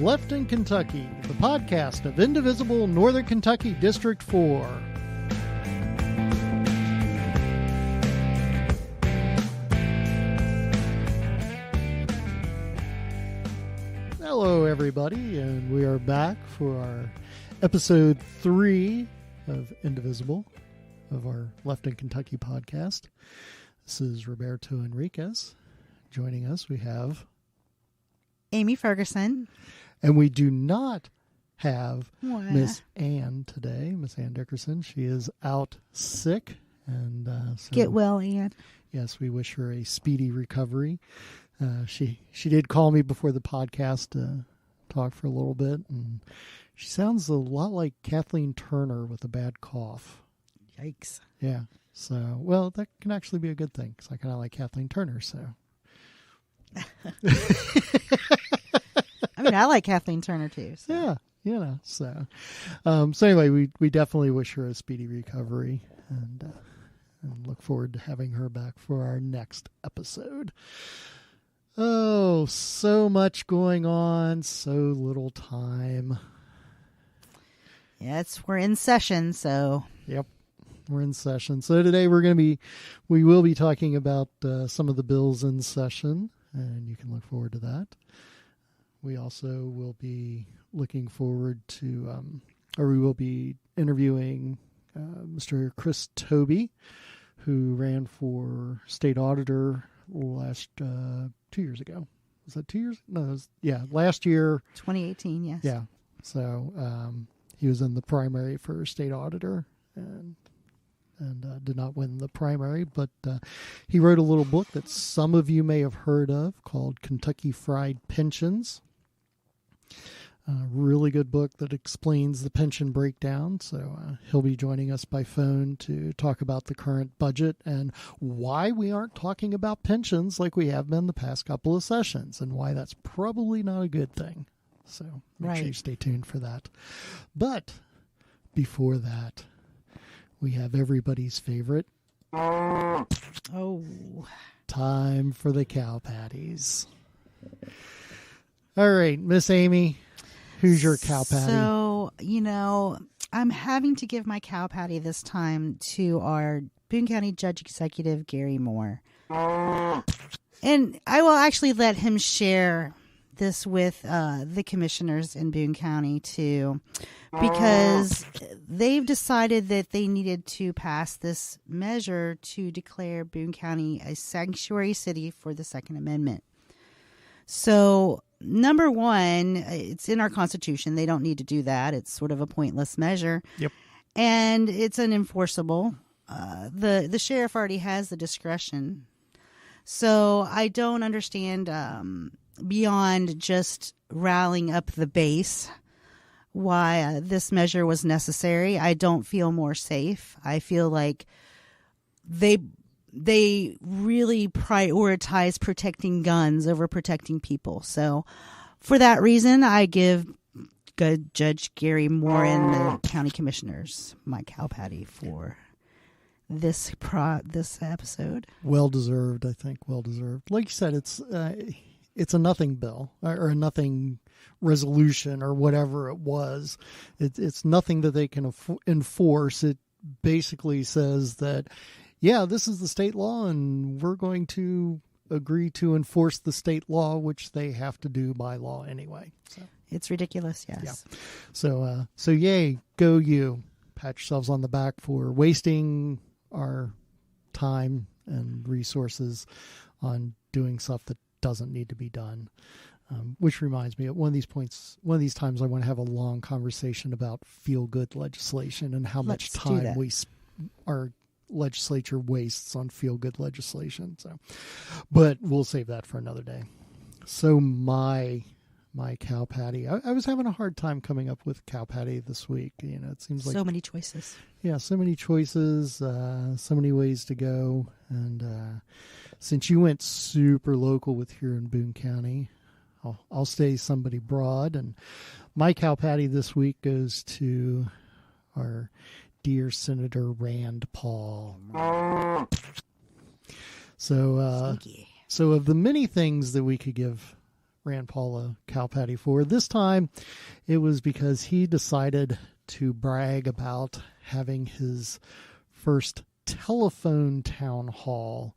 Left in Kentucky, the podcast of Indivisible, Northern Kentucky District 4. Hello, everybody, and we are back for our episode 3 of Indivisible, of our Left in Kentucky podcast. This is Roberto Enriquez. Joining us, we have Amy Ferguson. And we do not have Miss Ann today, Miss Ann Dickerson. She is out sick. And so, get well, Ann. Yes, we wish her a speedy recovery. She did call me before the podcast to talk for a little bit, and she sounds a lot like Kathleen Turner with a bad cough. Yikes. Yeah. So, well, that can actually be a good thing because I kind of like Kathleen Turner, so. I mean, I like Kathleen Turner too. So. Yeah, you know. So anyway, we definitely wish her a speedy recovery, and look forward to having her back for our next episode. Oh, so much going on, so little time. Yeah, we're in session, so. Yep, we're in session. So today we will be talking about some of the bills in session, and you can look forward to that. We also will be looking forward to, we will be interviewing Mr. Chris Tobe, who ran for state auditor last 2 years ago. Was that 2 years? No, last year. 2018, yes. Yeah. So he was in the primary for state auditor and did not win the primary, but he wrote a little book that some of you may have heard of called Kentucky Fried Pensions. Really good book that explains the pension breakdown. So he'll be joining us by phone to talk about the current budget and why we aren't talking about pensions like we have been the past couple of sessions, and why that's probably not a good thing. So make sure you stay tuned for that. But before that, we have everybody's favorite. Oh. Time for the cow patties. All right, Miss Amy, who's your cow patty? So, I'm having to give my cow patty this time to our Boone County Judge Executive, Gary Moore. And I will actually let him share this with the commissioners in Boone County too, because they've decided that they needed to pass this measure to declare Boone County a sanctuary city for the Second Amendment. So, number one, it's in our Constitution. They don't need to do that. It's sort of a pointless measure. Yep. And it's unenforceable. The sheriff already has the discretion. So I don't understand, beyond just rallying up the base, why this measure was necessary. I don't feel more safe. I feel like they really prioritize protecting guns over protecting people. So for that reason, I give Judge Gary Moore and the county commissioners my cow patty for this episode. Well deserved, I think. Well deserved. Like you said, it's a nothing bill or a nothing resolution or whatever it was. It's nothing that they can enforce. It basically says that, yeah, this is the state law, and we're going to agree to enforce the state law, which they have to do by law anyway. So it's ridiculous, yes. Yeah. So yay, go you. Pat yourselves on the back for wasting our time and resources on doing stuff that doesn't need to be done. Which reminds me, at one of these times, I want to have a long conversation about feel-good legislation and how much time our legislature wastes on feel-good legislation. So, but we'll save that for another day. So my cow patty, I was having a hard time coming up with cow patty this week. It seems like so many choices. Yeah, so many choices, so many ways to go. And since you went super local with here in Boone County, I'll stay somebody broad. And my cow patty this week goes to our dear Senator Rand Paul. So of the many things that we could give Rand Paul a cow patty for. This time it was because he decided to brag about having his first telephone town hall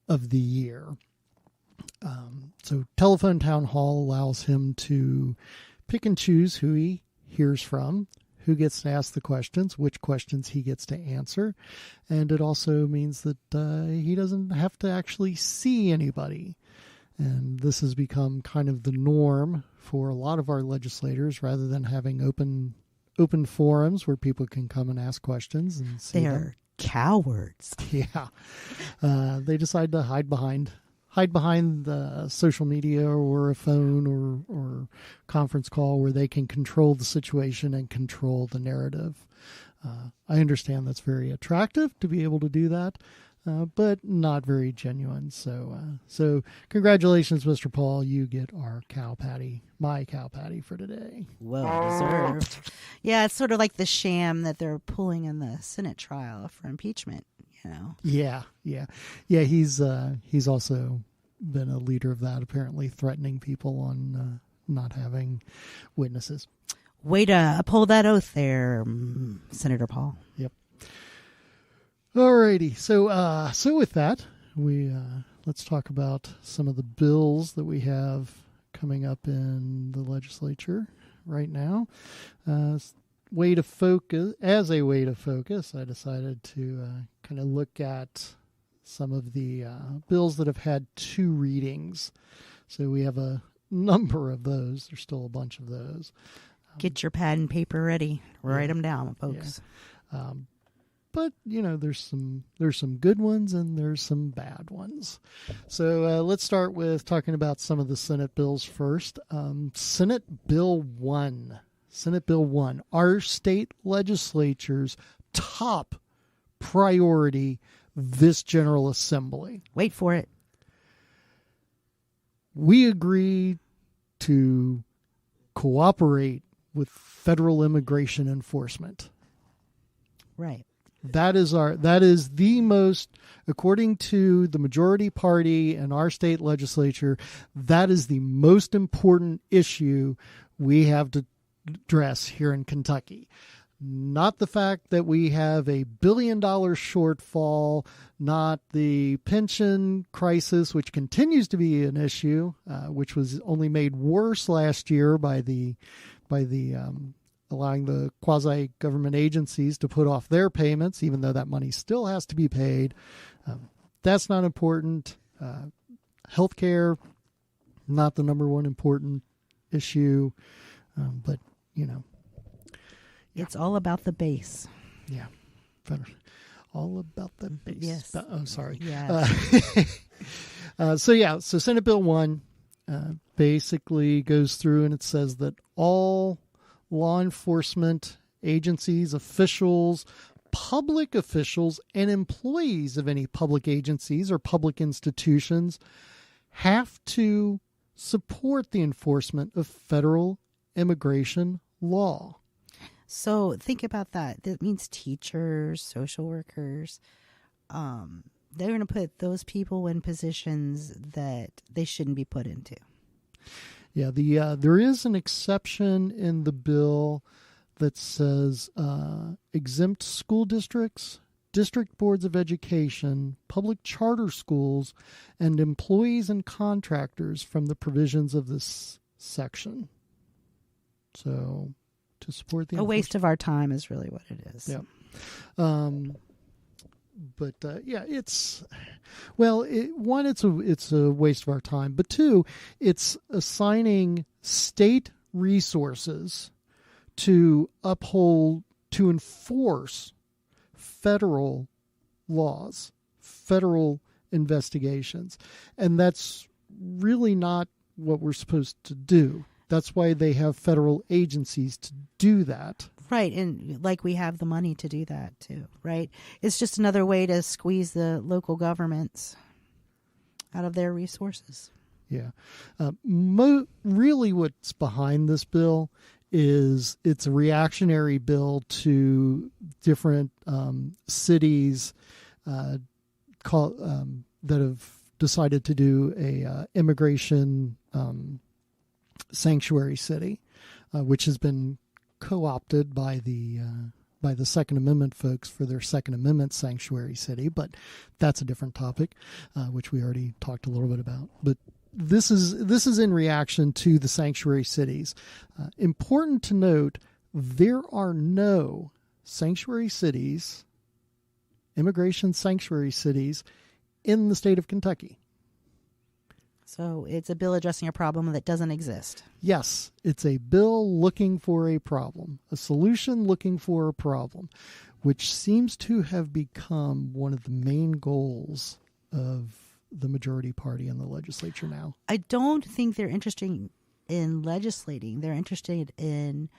of the year. So telephone town hall allows him to pick and choose who he hears from, who gets to ask the questions, which questions he gets to answer. And it also means that he doesn't have to actually see anybody. And this has become kind of the norm for a lot of our legislators, rather than having open forums where people can come and ask questions and see They're them. cowards. Yeah. They decide to hide behind the social media or a phone or conference call where they can control the situation and control the narrative. I understand that's very attractive to be able to do that, but not very genuine. So congratulations, Mr. Paul. You get our cow patty, my cow patty for today. Well deserved. Yeah, it's sort of like the sham that they're pulling in the Senate trial for impeachment. You know. Yeah. He's also been a leader of that, apparently threatening people on not having witnesses. Way to uphold that oath there, Senator Paul. Yep. Alrighty. So with that, we let's talk about some of the bills that we have coming up in the legislature right now. As a way to focus, I decided to kind of look at some of the bills that have had 2 readings. So we have a number of those. There's still a bunch of those. Get your pad and paper ready. Write them down, folks. Yeah. But there's some good ones and there's some bad ones. So let's start with talking about some of the Senate bills first. Senate Bill 1. Our state legislature's top priority this General Assembly. Wait for it. We agree to cooperate with federal immigration enforcement. Right. That is the most, according to the majority party in our state legislature, that is the most important issue we have to address here in Kentucky. Not the fact that we have $1 billion shortfall, not the pension crisis, which continues to be an issue, which was only made worse last year by the allowing the quasi-government agencies to put off their payments, even though that money still has to be paid. That's not important. Healthcare, not the number one important issue, but It's all about the base. Yeah. All about the base. Yes. Oh, sorry. Yes. So Senate Bill 1 basically goes through and it says that all law enforcement agencies, officials, public officials, and employees of any public agencies or public institutions have to support the enforcement of federal immigration law. So think about that. That means teachers, social workers. They're going to put those people in positions that they shouldn't be put into. Yeah, there is an exception in the bill that says exempt school districts, district boards of education, public charter schools, and employees and contractors from the provisions of this section. So, to support the a waste of our time is really what it is. Yeah. It's a waste of our time, but 2, it's assigning state resources to enforce federal laws, federal investigations, and that's really not what we're supposed to do. That's why they have federal agencies to do that. Right, and like we have the money to do that too, right? It's just another way to squeeze the local governments out of their resources. Yeah. Really what's behind this bill is it's a reactionary bill to different cities that have decided to do a immigration sanctuary city, which has been co-opted by the Second Amendment folks for their Second Amendment sanctuary city, but that's a different topic, which we already talked a little bit about. But this is in reaction to the sanctuary cities. Important to note, there are no sanctuary cities, immigration sanctuary cities, in the state of Kentucky. So it's a bill addressing a problem that doesn't exist. Yes, it's a bill looking for a problem, a solution looking for a problem, which seems to have become one of the main goals of the majority party in the legislature now. I don't think they're interested in legislating. They're interested in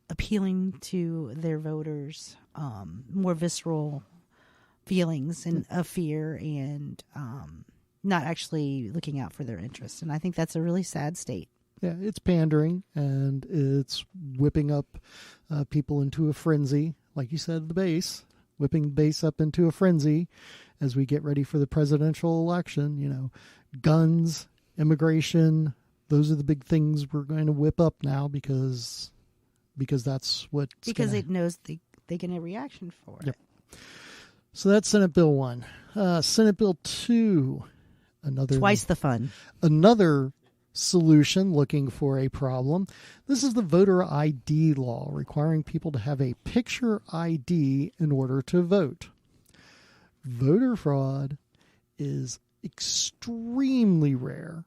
appealing to their voters' more visceral feelings and of fear, and not actually looking out for their interests. And I think that's a really sad state. Yeah, it's pandering, and it's whipping up people into a frenzy. Like you said, the base, whipping the base up into a frenzy as we get ready for the presidential election. You know, guns, immigration, those are the big things we're going to whip up now because that's what... Because it knows they get a reaction for it. Yep. So that's Senate Bill 1. Senate Bill 2, twice the fun. Another solution looking for a problem. This is the voter ID law, requiring people to have a picture ID in order to vote. Voter fraud is extremely rare.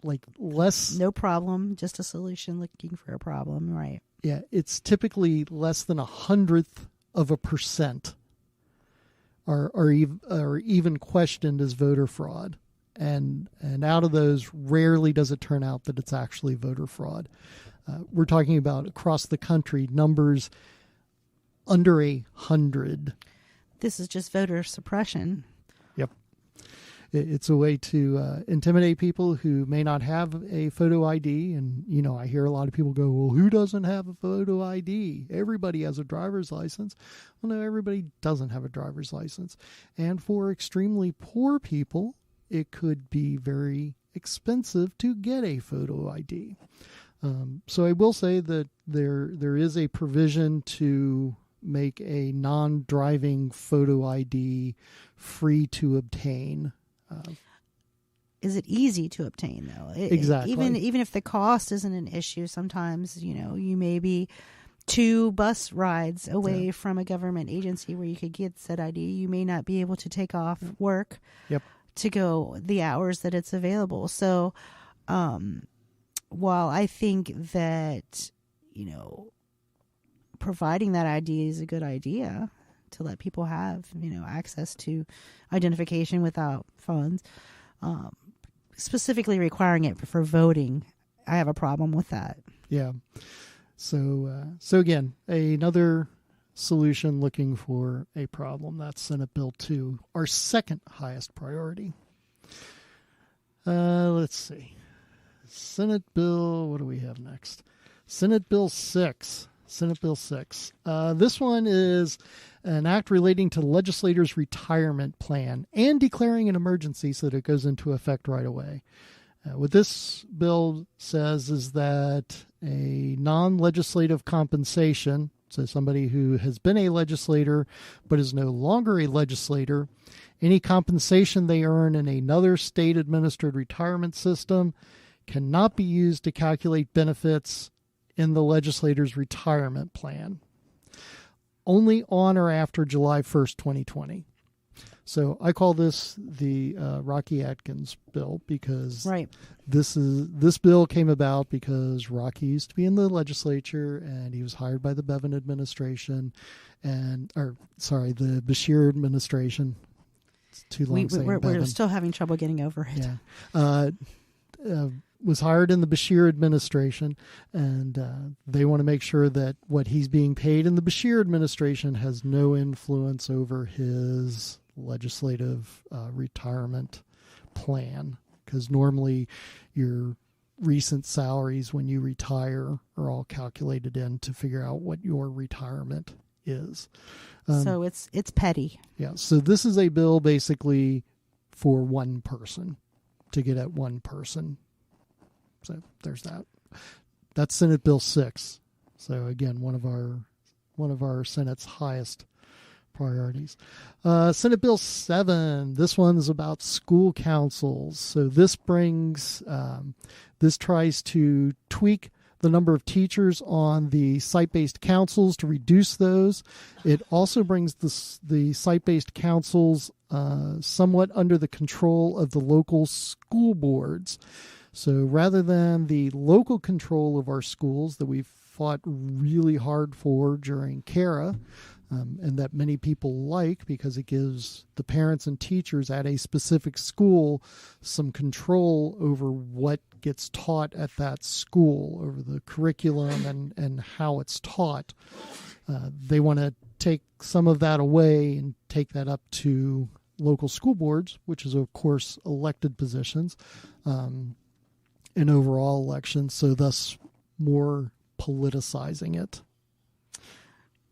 Like less... No problem, just a solution looking for a problem, right? Yeah, it's typically less than 0.1% are even questioned as voter fraud. And out of those, rarely does it turn out that it's actually voter fraud. We're talking about across the country, numbers under 100. This is just voter suppression. Yep. It's a way to intimidate people who may not have a photo ID. And, you know, I hear a lot of people go, well, who doesn't have a photo ID? Everybody has a driver's license. Well, no, everybody doesn't have a driver's license. And for extremely poor people, it could be very expensive to get a photo ID. So I will say that there is a provision to make a non-driving photo ID free to obtain. Is it easy to obtain, though? Exactly. Even if the cost isn't an issue, sometimes, you know, you may be 2 bus rides away from a government agency where you could get said ID. You may not be able to take off work to go the hours that it's available. So while I think that, you know, providing that ID is a good idea to let people have, you know, access to identification without funds, specifically requiring it for voting, I have a problem with that. Yeah. So again, another solution looking for a problem. That's Senate Bill 2, our second highest priority. Let's see. Senate Bill, what do we have next? Senate Bill 6. Senate Bill 6. This one is an act relating to legislators' retirement plan and declaring an emergency so that it goes into effect right away. What this bill says is that a non-legislative compensation, so somebody who has been a legislator but is no longer a legislator, any compensation they earn in another state-administered retirement system cannot be used to calculate benefits in the legislator's retirement plan, only on or after July 1st, 2020. So I call this the Rocky Atkins bill because this bill came about because Rocky used to be in the legislature and he was hired by the Bevin administration the Beshear administration. It's too long saying we're Bevin. still having trouble getting over it. Yeah. Was hired in the Beshear administration, and they want to make sure that what he's being paid in the Beshear administration has no influence over his legislative retirement plan, because normally your recent salaries when you retire are all calculated in to figure out what your retirement is. So it's petty. Yeah. So this is a bill basically for one person, to get at one person. So there's that. That's Senate Bill 6. So again, one of our Senate's highest priorities. Senate Bill 7. This one's about school councils. So this tries to tweak the number of teachers on the site-based councils to reduce those. It also brings the site-based councils somewhat under the control of the local school boards. So rather than the local control of our schools that we've fought really hard for during CARA, and that many people like because it gives the parents and teachers at a specific school some control over what gets taught at that school, over the curriculum and how it's taught. They want to take some of that away and take that up to local school boards, which is, of course, elected positions in overall elections, so thus more politicizing it.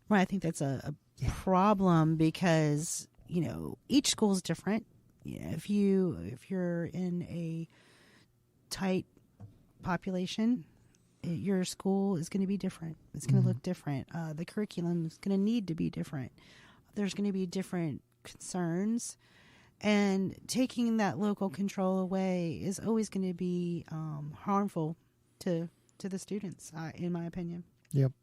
Right, I think that's a problem because, each school is different. If you're in a tight population, your school is going to be different. It's going to look different. The curriculum is going to need to be different. There's going to be different concerns, and taking that local control away is always going to be harmful to the students, in my opinion. Yep.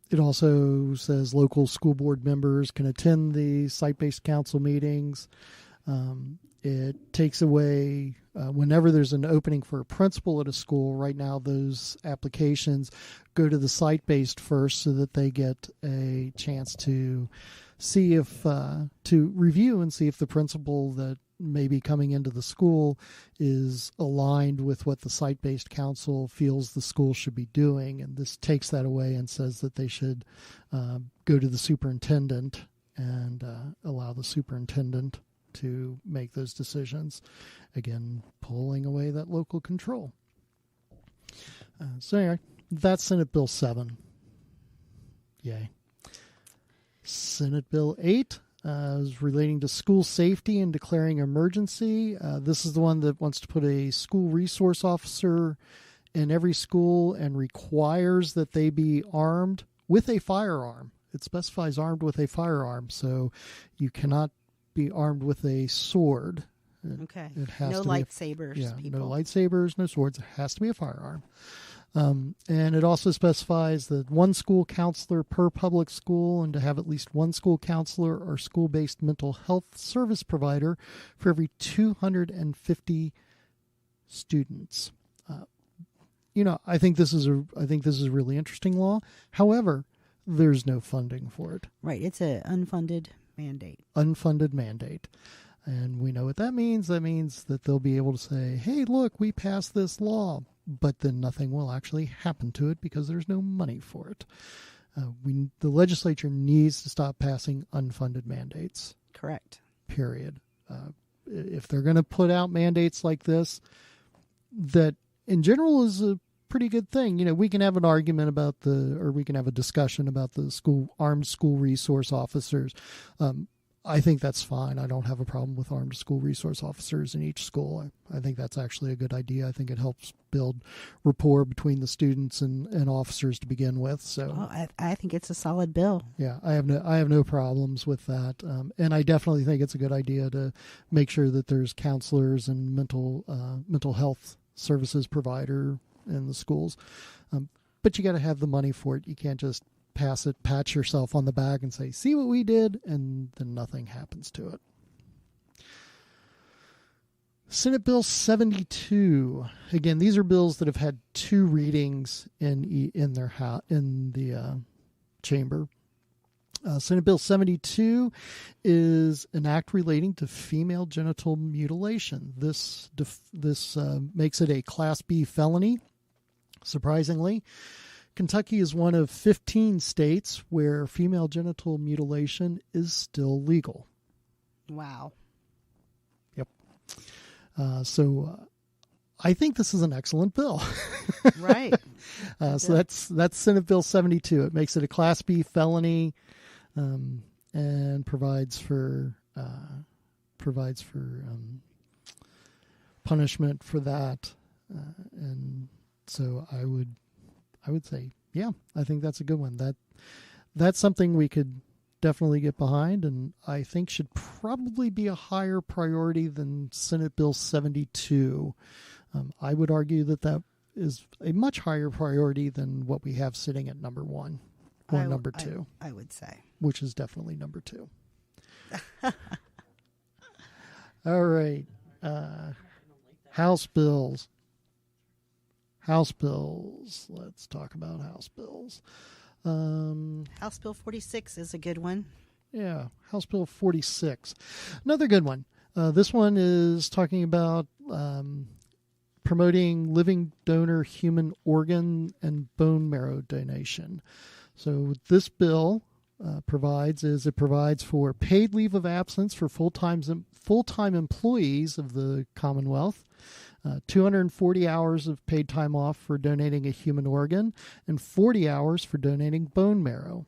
It also says local school board members can attend the site-based council meetings. It takes away, whenever there's an opening for a principal at a school, right now those applications go to the site-based first so that they get a chance to see if, to review and see if the principal that may be coming into the school is aligned with what the site-based council feels the school should be doing. And this takes that away and says that they should go to the superintendent and allow the superintendent to make those decisions. Again, pulling away that local control. So anyway, that's Senate Bill 7. Yay. Senate Bill 8 is relating to school safety and declaring emergency. This is the one that wants to put a school resource officer in every school and requires that they be armed with a firearm. It specifies armed with a firearm, so you cannot be armed with a sword. Okay. It has no to lightsabers, be people. No lightsabers, no swords. It has to be a firearm. And it also specifies that one school counselor per public school and to have at least one school counselor or school-based mental health service provider for every 250 students. I think this is a really interesting law. However, there's no funding for it. Right. It's an unfunded mandate. Unfunded mandate. And we know what that means. That means that they'll be able to say, hey, look, we passed this law. But then nothing will actually happen to it because there's no money for it. The legislature needs to stop passing unfunded mandates. Correct. Period. If they're going to put out mandates like this, that in general is a pretty good thing. We can have an argument about we can have a discussion about the armed school resource officers. I think that's fine. I don't have a problem with armed school resource officers in each school. I think that's actually a good idea. I think it helps build rapport between the students and officers to begin with. So I think it's a solid bill. Yeah, I have no problems with that. And I definitely think it's a good idea to make sure that there's counselors and mental health services provider in the schools. But you got to have the money for it. You can't just pass it, pat yourself on the back and say, see what we did, and then nothing happens to it. Senate Bill 72. Again, these are bills that have had two readings in the chamber. Senate Bill 72 is an act relating to female genital mutilation. This makes it a Class B felony, surprisingly. Kentucky is one of 15 states where female genital mutilation is still legal. Wow. Yep. So I think this is an excellent bill. Right. So that's Senate Bill 72. It makes it a Class B felony and provides for provides for punishment for that, and so I would say, yeah, I think that's a good one. That's something we could definitely get behind, and I think should probably be a higher priority than Senate Bill 72. I would argue that is a much higher priority than what we have sitting at number 1 or number 2. I would say. Which is definitely number 2. All right. House bills. House bills. Let's talk about House bills. House Bill 46 is a good one. Yeah, House Bill 46. Another good one. This one is talking about promoting living donor human organ and bone marrow donation. So this bill provides for paid leave of absence for full-time employees of the Commonwealth, 240 hours of paid time off for donating a human organ, and 40 hours for donating bone marrow.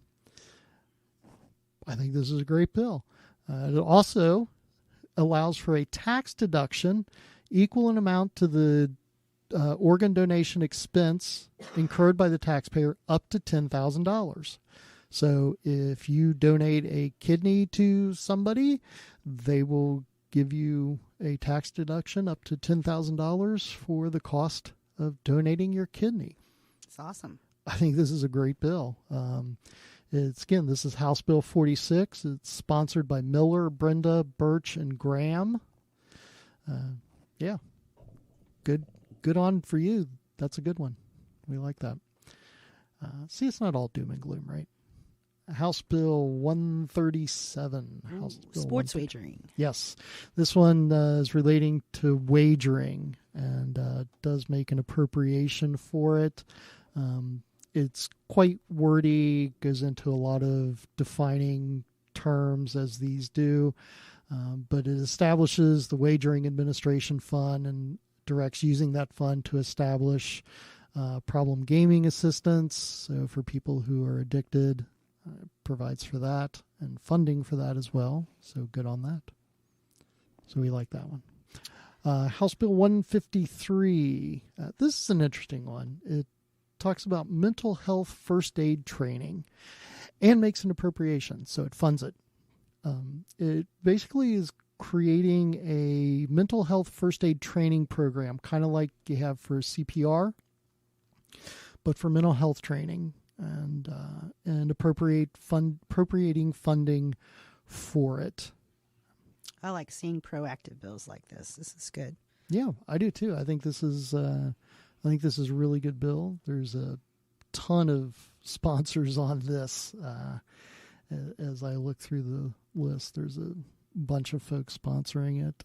I think this is a great bill. It also allows for a tax deduction equal in amount to the organ donation expense incurred by the taxpayer up to $10,000. So if you donate a kidney to somebody, they will give you a tax deduction up to $10,000 for the cost of donating your kidney. It's awesome. I think this is a great bill. This is House Bill 46. It's sponsored by Miller, Brenda, Birch, and Graham. Yeah, good on for you. That's a good one. We like that. See, it's not all doom and gloom, right? House Bill 137. Ooh, sports wagering. Yes. This one is relating to wagering and does make an appropriation for it. It's quite wordy, goes into a lot of defining terms as these do, but it establishes the Wagering Administration Fund and directs using that fund to establish problem gaming assistance. So for people who are addicted, provides for that and funding for that as well. So good on that. So we like that one. House Bill 153. This is an interesting one. It talks about mental health first aid training and makes an appropriation. So it funds it. It basically is creating a mental health first aid training program, kind of like you have for CPR, but for mental health training. And appropriating funding for it. I like seeing proactive bills like this. This is good. Yeah, I do too. I think this is a really good bill. There's a ton of sponsors on this. As I look through the list, there's a bunch of folks sponsoring it,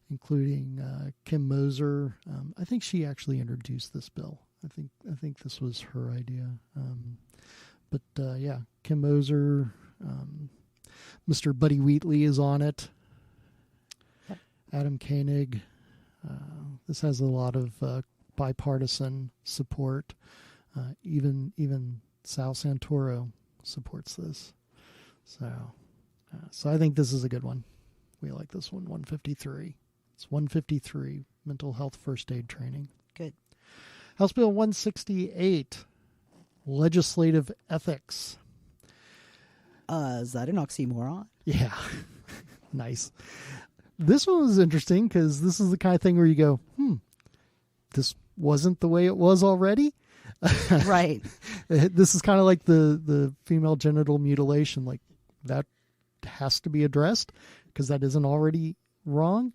including Kim Moser. I think she actually introduced this bill. I think this was her idea. But Kim Moser, Mr. Buddy Wheatley is on it. Adam Koenig. This has a lot of bipartisan support. Even Sal Santoro supports this. So I think this is a good one. We like this one, 153. It's 153, mental health first aid training. Good. House Bill 168, legislative ethics. Is that an oxymoron? Yeah. Nice. This one was interesting because this is the kind of thing where you go, this wasn't the way it was already. Right. This is kind of like the female genital mutilation. Like, that has to be addressed because that isn't already wrong.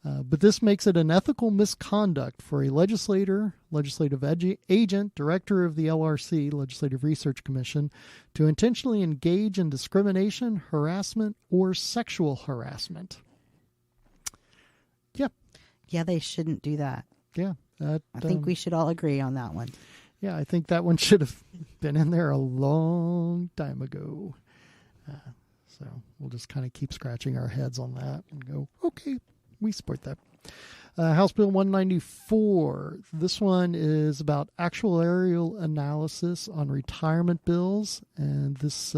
But this makes it an ethical misconduct for a legislator, legislative agent, director of the LRC, Legislative Research Commission, to intentionally engage in discrimination, harassment, or sexual harassment. Yeah. Yeah, they shouldn't do that. Yeah. I think we should all agree on that one. Yeah, I think that one should have been in there a long time ago. So we'll just kind of keep scratching our heads on that and go, okay, we support that. House Bill 194. This one is about actuarial analysis on retirement bills, and this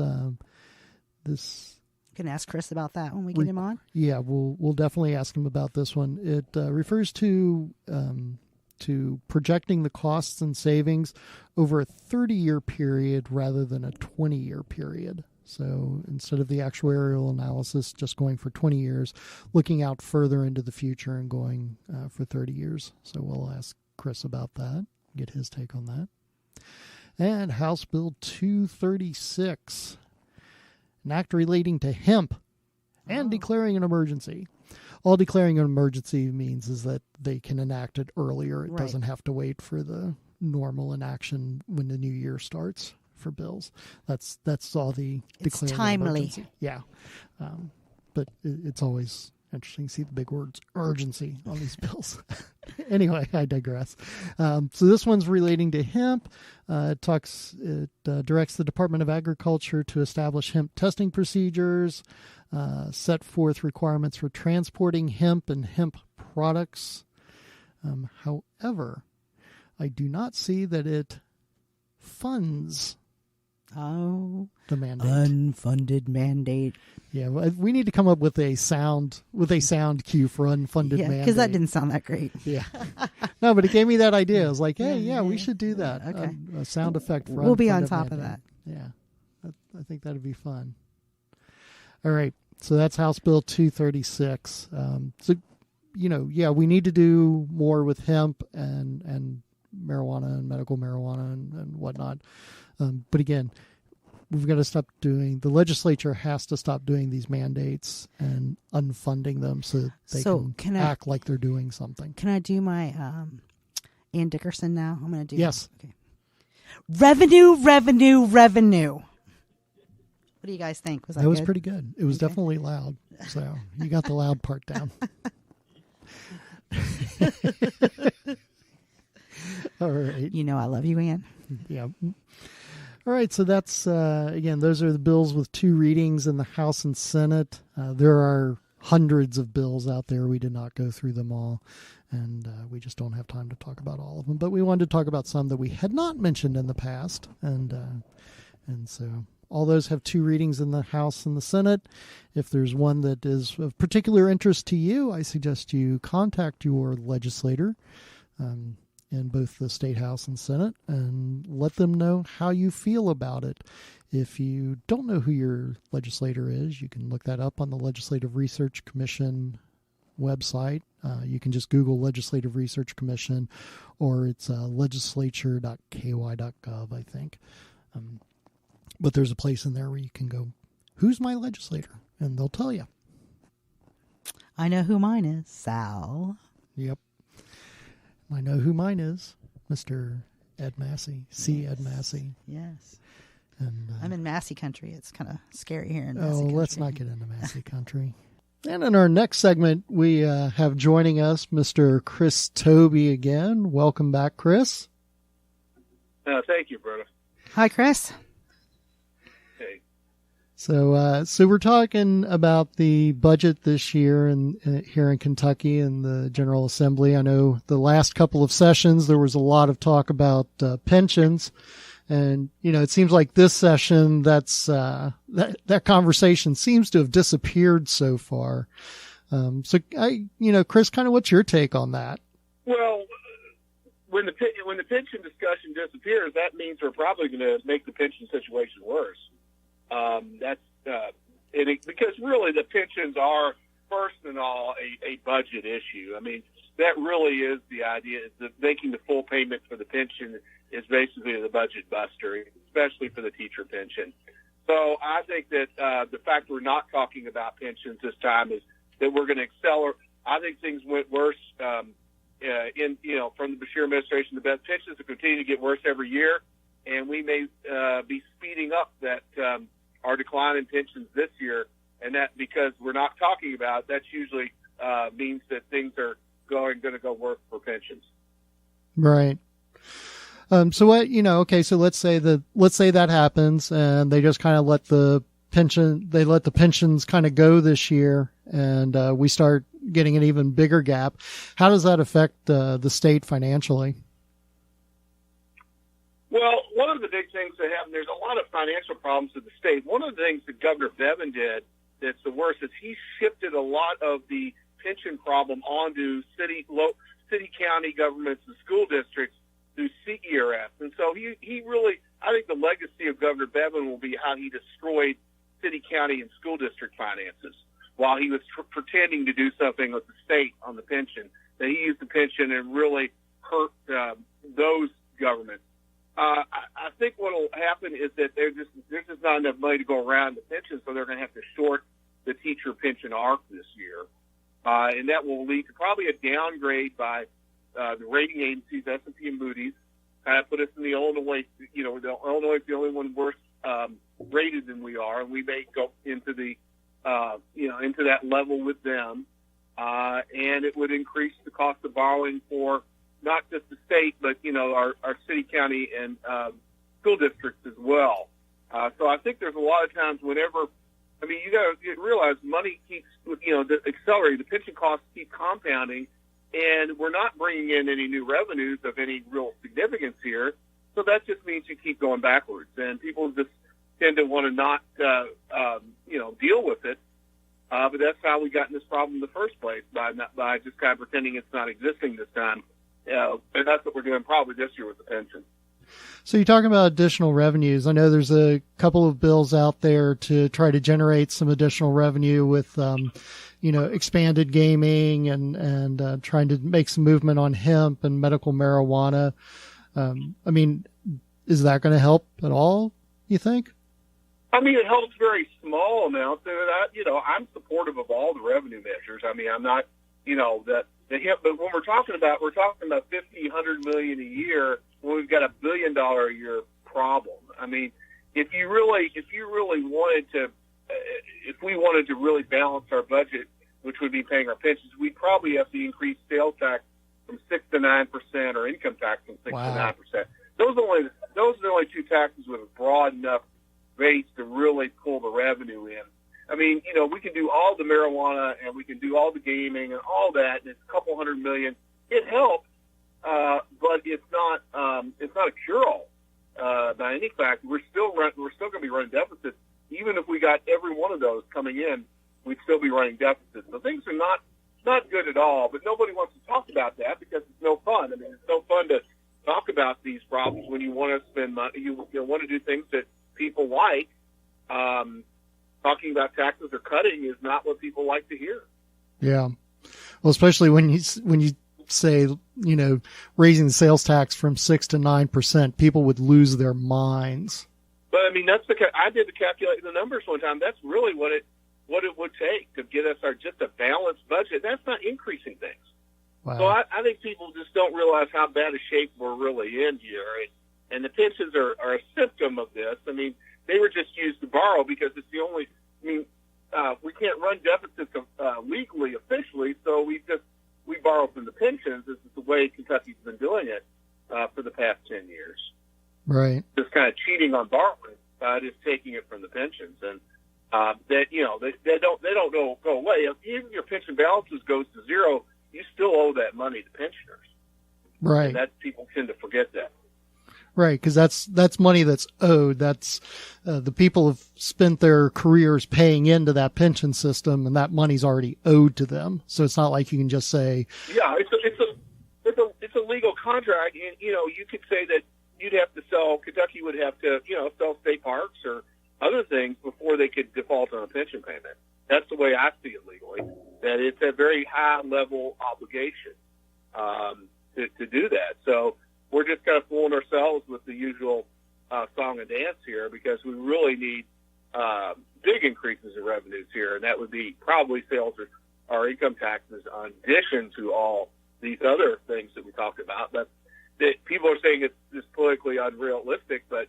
can ask Chris about that when we get him on. Yeah, we'll definitely ask him about this one. It refers to projecting the costs and savings over a 30-year period rather than a 20-year period. So instead of the actuarial analysis just going for 20 years, looking out further into the future and going for 30 years. So we'll ask Chris about that, get his take on that. And House Bill 236, an act relating to hemp and declaring an emergency. All declaring an emergency means is that they can enact it earlier. It doesn't have to wait for the normal inaction when the new year starts for bills. That's all the declaring. It's timely. Emergency. Yeah. But it's always interesting to see the big words urgency on these bills. Anyway, I digress. So this one's relating to hemp. It directs the Department of Agriculture to establish hemp testing procedures, set forth requirements for transporting hemp and hemp products. However, I do not see that it funds the mandate. Unfunded mandate. Yeah, we need to come up with a sound cue for unfunded mandate. Because that didn't sound that great. Yeah, no, but it gave me that idea. I was like, hey, we should do that. Okay, a sound effect. For we'll be on top mandate. of that. Yeah, I think that'd be fun. All right, so that's House Bill 236. So, we need to do more with hemp and marijuana and medical marijuana and whatnot. But again, we've got to stop the legislature has to stop doing these mandates and unfunding them so they can act like they're doing something. Can I do my Ann Dickerson now? I'm going to do Yes. Okay. Revenue. What do you guys think? That was pretty good. It was definitely loud. So you got the loud part down. All right. I love you, Ann. Yeah. All right, so that's, again, those are the bills with 2 readings in the House and Senate. There are hundreds of bills out there. We did not go through them all, and we just don't have time to talk about all of them. But we wanted to talk about some that we had not mentioned in the past, and so all those have 2 readings in the House and the Senate. If there's one that is of particular interest to you, I suggest you contact your legislator in both the State House and Senate and let them know how you feel about it. If you don't know who your legislator is, you can look that up on the Legislative Research Commission website. You can just Google Legislative Research Commission, or it's legislature.ky.gov, I think. But there's a place in there where you can go, who's my legislator? And they'll tell you. I know who mine is. Sal. Yep. I know who mine is, Mr. Ed Massey, Ed Massey. Yes. And I'm in Massey country. It's kind of scary here in Massey country. Let's not get into Massey country. And in our next segment, we have joining us Mr. Chris Tobe again. Welcome back, Chris. Thank you, brother. Hi, Chris. Hey. So we're talking about the budget this year here in Kentucky and the General Assembly. I know the last couple of sessions there was a lot of talk about pensions, and it seems like this session that conversation seems to have disappeared so far. So Chris, kind of what's your take on that? Well, when the pension discussion disappears, that means we're probably going to make the pension situation worse. Because really the pensions are first and all a budget issue. I mean, that really is the idea, is that making the full payment for the pension is basically the budget buster, especially for the teacher pension. So I think that the fact we're not talking about pensions this time is that we're going to accelerate. I think things went worse from the Beshear administration. The pensions will continue to get worse every year, and we may be speeding up that our decline in pensions this year, and that because we're not talking about it, that usually means that things are going to go worse for pensions. Right. So what, so let's say that happens and they just kind of let the pensions kind of go this year, and we start getting an even bigger gap. How does that affect the state financially? Well, one of the big things that happened, there's a lot of financial problems in the state. One of the things that Governor Bevin did that's the worst is he shifted a lot of the pension problem onto city, county governments and school districts through CERF. And so he really, I think the legacy of Governor Bevin will be how he destroyed city, county, and school district finances while he was pretending to do something with the state on the pension. That he used the pension and really hurt those governments. I think what will happen is that there's just not enough money to go around the pension, so they're going to have to short the teacher pension arc this year. And that will lead to probably a downgrade by the rating agencies, S&P and Moody's, kind of put us in the Illinois, Illinois is the only one worse rated than we are, and we may go into the, into that level with them. And it would increase the cost of borrowing for not just the state, but, our city, county, and school districts as well. So I think there's a lot of times whenever, you got to realize money keeps, accelerating. The pension costs keep compounding, and we're not bringing in any new revenues of any real significance here. So that just means you keep going backwards, and people just tend to want to not, deal with it. But that's how we got in this problem in the first place, by just kind of pretending it's not existing this time. And that's what we're doing probably this year with the pension. So you're talking about additional revenues. I know there's a couple of bills out there to try to generate some additional revenue with, expanded gaming and trying to make some movement on hemp and medical marijuana. Is that going to help at all, you think? It helps very small amounts. And I'm supportive of all the revenue measures. I'm not, but when we're talking about 50, 100 million a year when we've got $1 billion a year problem. If we wanted to really balance our budget, which would be paying our pensions, we'd probably have to increase sales tax from 6 to 9% or income tax from 6 to 9%. Those are the only two taxes with a broad enough base to really pull the revenue in. We can do all the marijuana and we can do all the gaming and all that, and it's a couple $100 million. It helps, but it's not a cure-all by any fact. We're still going to be running deficits, even if we got every one of those coming in. We'd still be running deficits. So things are not good at all. But nobody wants to talk about that because it's no fun. It's no fun to talk about these problems when you want to spend money. You want to do things that people like. Talking about taxes or cutting is not what people like to hear. Yeah. Well, especially when you say, raising the sales tax from 6 to 9%, people would lose their minds. But I did the numbers one time. That's really what it would take to get us just a balanced budget. That's not increasing things. Wow. So I think people just don't realize how bad a shape we're really in here. And the pensions are a symptom of this. They were just used to borrow because it's the only, we can't run deficits legally, officially, so we borrow from the pensions. This is the way Kentucky's been doing it for the past 10 years. Right. Just kind of cheating on borrowing, just taking it from the pensions. And they don't go away. If even your pension balances goes to zero, you still owe that money to pensioners. Right. And people tend to forget that. Right, because that's money that's owed. That's the people have spent their careers paying into that pension system, and that money's already owed to them. So it's not like you can just say, yeah, it's a legal contract, and you could say that Kentucky would have to sell state parks or other things before they could default on a pension payment. That's the way I see it legally. That it's a very high level obligation to do that. So we're just kind of fooling ourselves with the usual song and dance here because we really need big increases in revenues here, and that would be probably sales or income taxes in addition to all these other things that we talked about. But people are saying it's politically unrealistic, but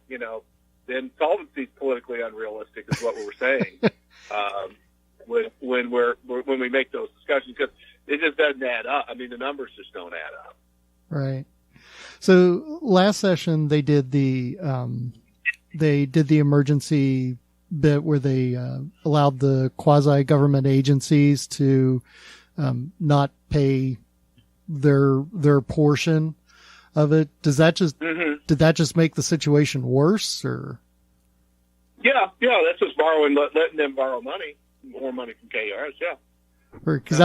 then solvency is politically unrealistic is what we're saying when we make those discussions because it just doesn't add up. The numbers just don't add up. Right. So last session they did the emergency bit where they allowed the quasi-government agencies to not pay their portion of it. Did that just make the situation worse, or? Yeah, that's just letting them borrow money. more money from KRS. Yeah. Because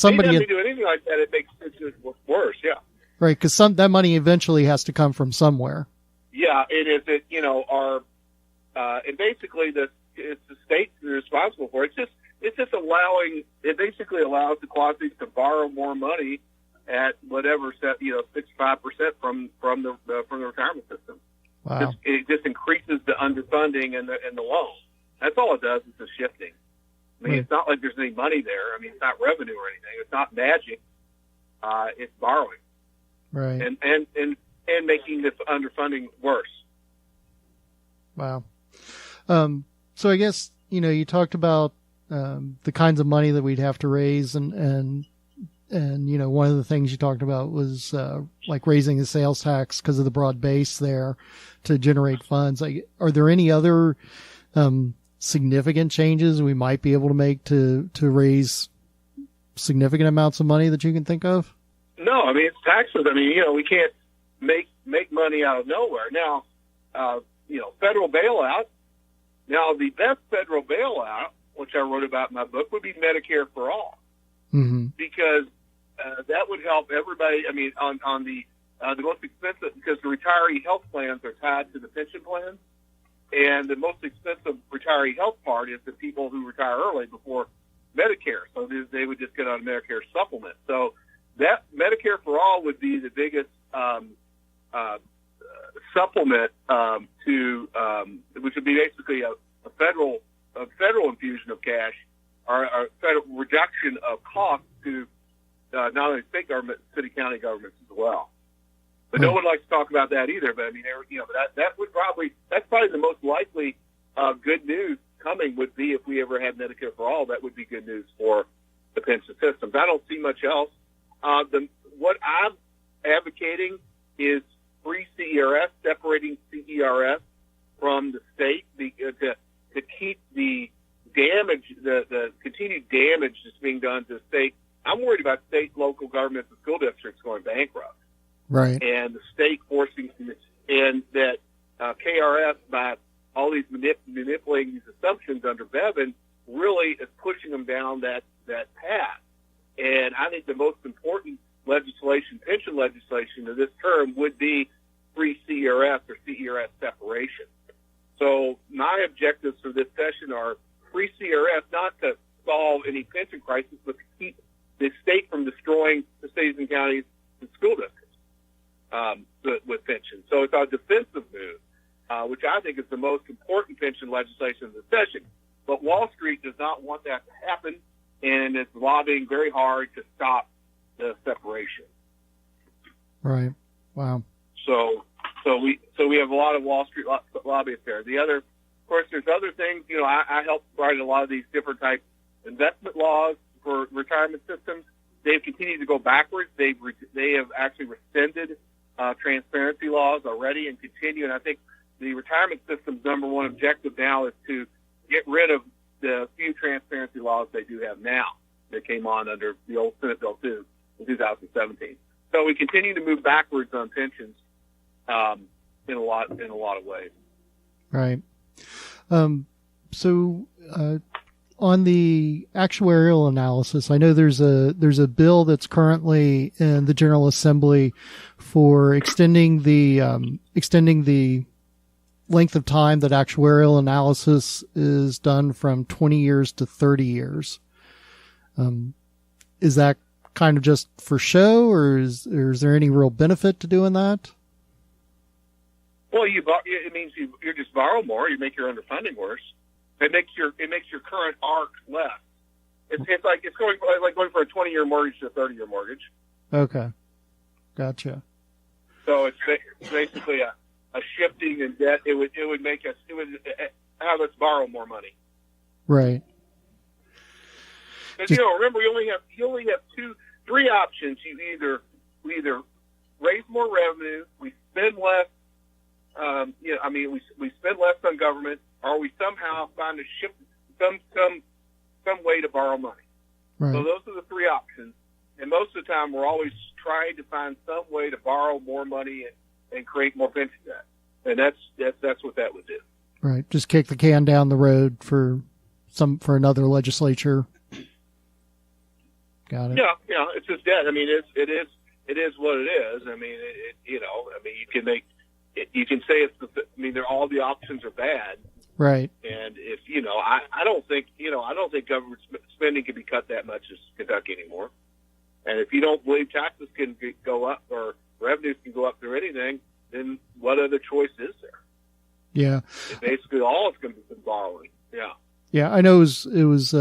somebody anytime you do anything like that, it makes it worse. Yeah. Right, because that money eventually has to come from somewhere. Yeah, it is. And basically it's the state that's responsible for it. It's just allowing. It basically allows the quasis to borrow more money at whatever 65% from the retirement system. Wow. It just increases the underfunding and the loan. That's all it does is the shifting. I mean, It's not like there's any money there. I mean, it's not revenue or anything. It's not magic. It's borrowing. Right. And making this underfunding worse. Wow. So I guess, you talked about the kinds of money that we'd have to raise and one of the things you talked about was like raising the sales tax because of the broad base there to generate funds. Like, are there any other significant changes we might be able to make to raise significant amounts of money that you can think of? No, I mean, it's taxes. I mean, we can't make money out of nowhere. Now, federal bailout. Now, the best federal bailout, which I wrote about in my book, would be Medicare for all, because that would help everybody. I mean, on the most expensive, because the retiree health plans are tied to the pension plans, and the most expensive retiree health part is the people who retire early before Medicare. So they would just get on a Medicare supplement. So that Medicare for all would be the biggest supplement to which would be basically a federal infusion of cash or a federal reduction of costs to not only state government, city, county governments as well. But no one likes to talk about that either. But I mean, that's probably the most likely good news coming would be if we ever had Medicare for all. That would be good news for the pension systems. I don't see much else. What I'm advocating is free CERS, separating CERS from the state to keep the damage, the continued damage that's being done to the state. I'm worried about state, local governments, and school districts going bankrupt. Right. And the state forcing, and that KRS, by all these manipulating these assumptions under Bevin, really is pushing them down that path. And I think the most important pension legislation of this term would be free CERS or CERS separation. So my objectives for this session are free CERS, not to solve any pension crisis, but to keep the state from destroying the cities and counties and school districts with pensions. So it's our defensive move, which I think is the most important pension legislation of the session. But Wall Street does not want that to happen, and it's lobbying very hard to stop the separation. Right. Wow. So we have a lot of Wall Street lobbyists there. Of course, there's other things. I helped write a lot of these different type investment laws for retirement systems. They've continued to go backwards. They have actually rescinded transparency laws already and continue. And I think the retirement system's number one objective now is to get rid of the few transparency laws they do have now that came on under the old Senate Bill 2 in 2017. So we continue to move backwards on pensions in a lot of ways. Right. On the actuarial analysis, I know there's a bill that's currently in the General Assembly for extending the length of time that actuarial analysis is done from 20 years to 30 years. Is that kind of just for show, or is there any real benefit to doing that? Well, it means you just borrow more. You make your underfunding worse. It makes your current arc less. It's like going from a 20-year mortgage to a 30-year mortgage. Okay, gotcha. So it's basically a shifting in debt. It would have us borrow more money. Right. Because remember, you only have three options. We either raise more revenue, we spend less. We spend less on government, or we somehow find a shift, some way to borrow money. Right. So those are the three options. And most of the time, we're always trying to find some way to borrow more money and create more pension debt. And that's what that would do. Right. Just kick the can down the road for for another legislature. Got it. Yeah, it's just debt. I mean, it is what it is. I mean, you can say all the options are bad. Right. And if, I don't think government spending can be cut that much as Kentucky anymore. And if you don't believe taxes can go up or revenues can go up through anything, then what other choice is there? Yeah. Basically, all it's going to be borrowing. Yeah. Yeah, I know it was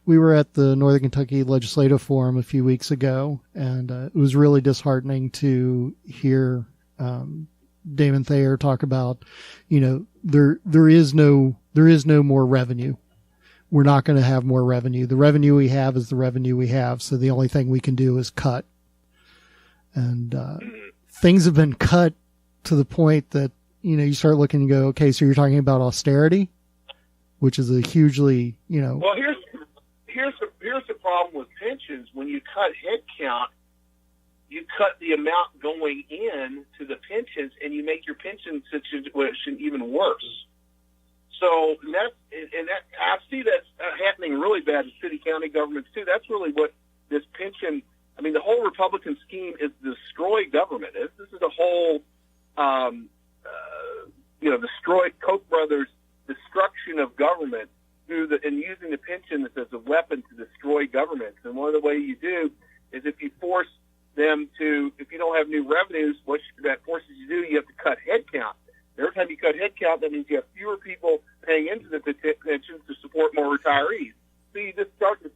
we were at the Northern Kentucky Legislative Forum a few weeks ago, and it was really disheartening to hear Damon Thayer talk about, there is no more revenue. We're not going to have more revenue. The revenue we have is the revenue we have. So the only thing we can do is cut. And things have been cut to the point that, you start looking and go, okay, so you're talking about austerity, which is a hugely, Well, here's the problem with pensions. When you cut headcount, you cut the amount going in to the pensions, and you make your pension situation even worse. So I see that's happening really bad in city county governments too. That's really what this pension. I mean, the whole Republican scheme is to destroy government. This is a whole, destroy Koch brothers' destruction of government and using the pension as a weapon to destroy governments. And one of the ways you do is if you force them to, if you don't have new revenues, what that forces you to do, you have to cut headcount. Every time you cut headcount, that means you have fewer people paying into the pensions to support more retirees. So you just start this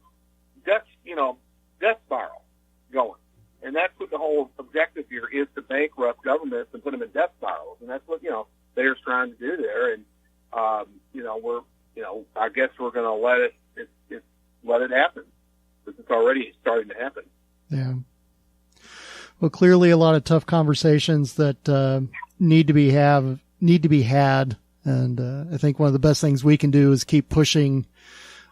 death spiral going. And that's what the whole objective here is, to bankrupt governments and put them in death spirals. And that's what, they're trying to do there. And, I guess we're going to let it happen, because it's already starting to happen. Yeah. Well, clearly a lot of tough conversations that need to be had, and I think one of the best things we can do is keep pushing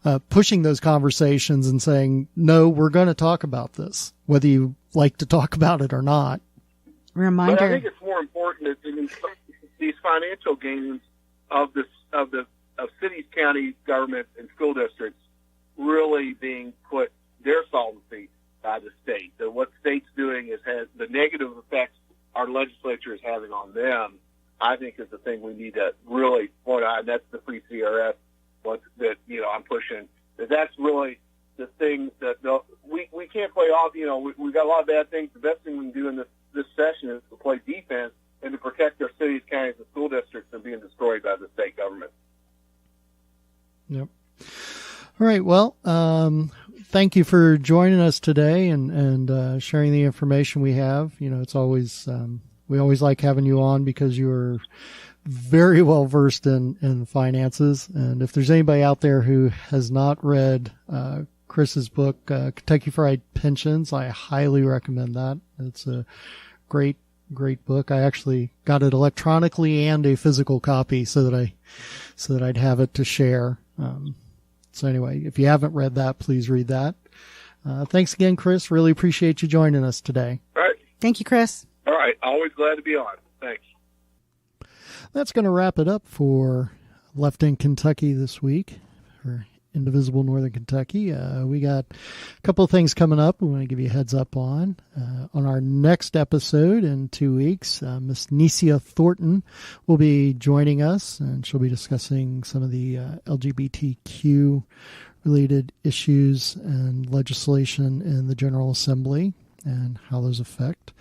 those conversations and saying, no, we're going to talk about this, whether you like to talk about it or not. Reminder. But I think it's more important that these financial gains of cities, counties, governments, and school districts really being put their solvency by the state. So what state's doing has the negative effects our legislature is having on them, I think, is the thing we need to really point out. And that's the free CRS I'm pushing. That's really the thing that we can't play off. We've got a lot of bad things. The best thing we can do in this session is to play defense and to protect our cities, counties, and school districts from being destroyed by the state government. Yep. All right. Well, thank you for joining us today and sharing the information we have. It's always we always like having you on because you're very well versed in finances. And if there's anybody out there who has not read Chris's book, Kentucky Fried Pensions, I highly recommend that. It's a great book. I actually got it electronically and a physical copy so that I'd have it to share. So anyway, if you haven't read that, please read that. Thanks again, Chris. Really appreciate you joining us today. All right. Thank you, Chris. All right. Always glad to be on. Thanks. That's going to wrap it up for Left in Kentucky this week, for Indivisible Northern Kentucky. We got a couple of things coming up we want to give you a heads up on. On our next episode in 2 weeks, Miss Nesia Thornton will be joining us, and she'll be discussing some of the LGBTQ related issues and legislation in the General Assembly and how those affect.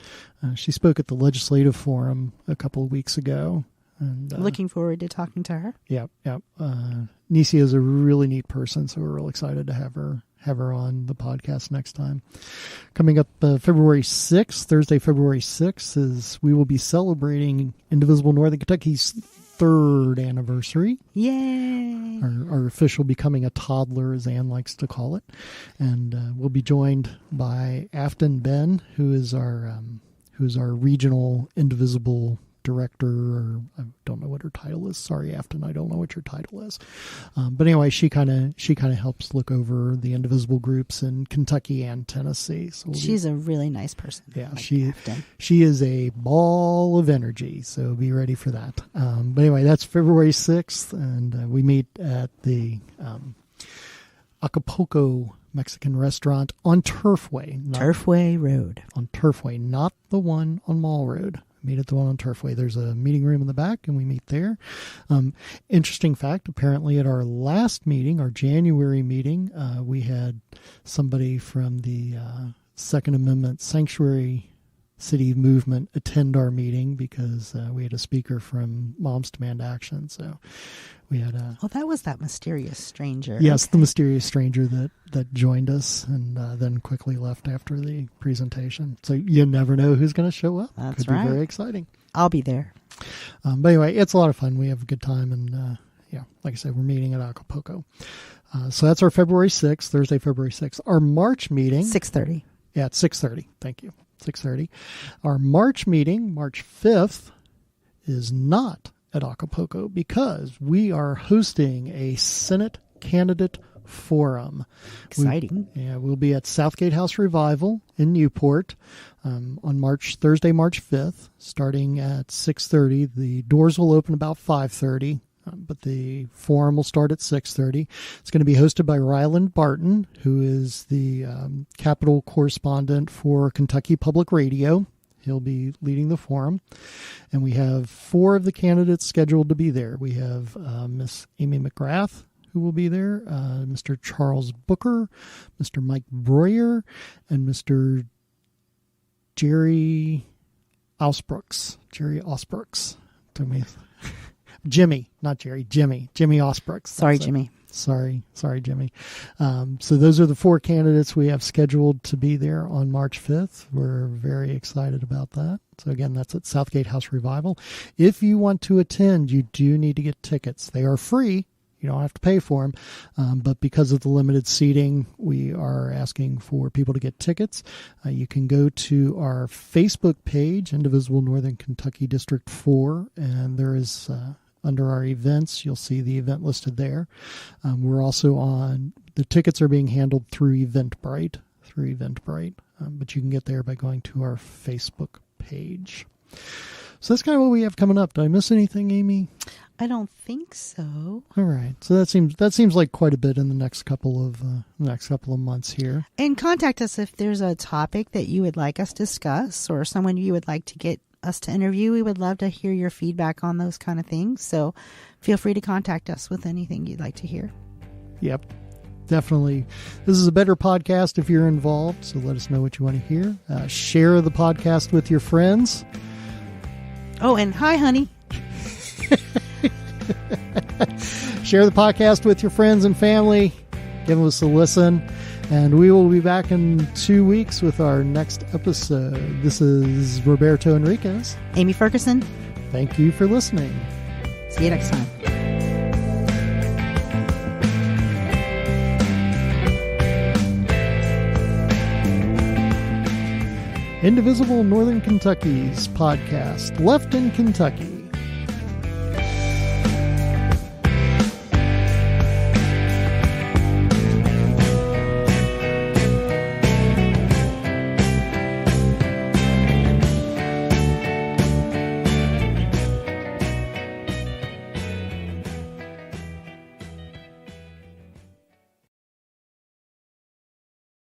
She spoke at the Legislative Forum a couple of weeks ago. And, looking forward to talking to her. Yeah. Nesia is a really neat person, so we're real excited to have her on the podcast next time. Coming up February 6th, Thursday, February 6th, we will be celebrating Indivisible Northern Kentucky's 3rd anniversary. Yay! Our official becoming a toddler, as Ann likes to call it. And we'll be joined by Afton Ben, who's our regional Indivisible director, or I don't know what her title is. Sorry, Afton, I don't know what your title is. But anyway, she kind of helps look over the Indivisible groups in Kentucky and Tennessee. So she's a really nice person. Yeah, like she is a ball of energy. So be ready for that. But anyway, that's February 6th, and we meet at the Acapulco Mexican restaurant on Turfway. Turfway Road. On Turfway, not the one on Mall Road. Meet at the one on Turfway. There's a meeting room in the back, and we meet there. Interesting fact, apparently at our last meeting, our January meeting, we had somebody from the Second Amendment Sanctuary City movement attend our meeting because we had a speaker from Moms Demand Action. So we had a... Oh, that was that mysterious stranger. Yes, okay. The mysterious stranger that joined us and then quickly left after the presentation. So you never know who's going to show up. That's Could right. be very exciting. I'll be there. But anyway, it's a lot of fun. We have a good time. And like I said, we're meeting at Acapulco. So that's our February 6th, Thursday, February 6th. Our March meeting... 6:30. Yeah, it's 6:30. Thank you. 6:30. Our March meeting, March 5th, is not at Acapulco because we are hosting a Senate candidate forum. Exciting. We'll be at Southgate House Revival in Newport on Thursday, March 5th, starting at 6:30. The doors will open about 5:30. But the forum will start at 6:30. It's going to be hosted by Ryland Barton, who is the Capitol correspondent for Kentucky Public Radio. He'll be leading the forum. And we have 4 of the candidates scheduled to be there. We have Miss Amy McGrath, who will be there, Mr. Charles Booker, Mr. Mike Breuer, and Mr. Jerry Osbrooks. Jimmy, not Jerry, Jimmy Osbrooks. Sorry, Jimmy. Sorry, Jimmy. So those are the 4 candidates we have scheduled to be there on March 5th. We're very excited about that. So again, that's at Southgate House Revival. If you want to attend, you do need to get tickets. They are free. You don't have to pay for them. But because of the limited seating, we are asking for people to get tickets. You can go to our Facebook page, Indivisible Northern Kentucky District 4, and there is... under our events, you'll see the event listed there. We're also the tickets are being handled through Eventbrite, but you can get there by going to our Facebook page. So that's kind of what we have coming up. Did I miss anything, Amy? I don't think so. All right. So that seems like quite a bit in the next couple of months here. And contact us if there's a topic that you would like us to discuss or someone you would like to get us to interview. We would love to hear your feedback on those kind of things. So feel free to contact us with anything you'd like to hear. Yep, definitely. This is a better podcast if you're involved. So let us know what you want to hear. Share the podcast with your friends. Oh, and hi, honey. Share the podcast with your friends and family. Give us a listen. And we will be back in 2 weeks with our next episode. This is Roberto Enriquez. Amy Ferguson. Thank you for listening. See you next time. Indivisible Northern Kentucky's podcast, Left in Kentucky.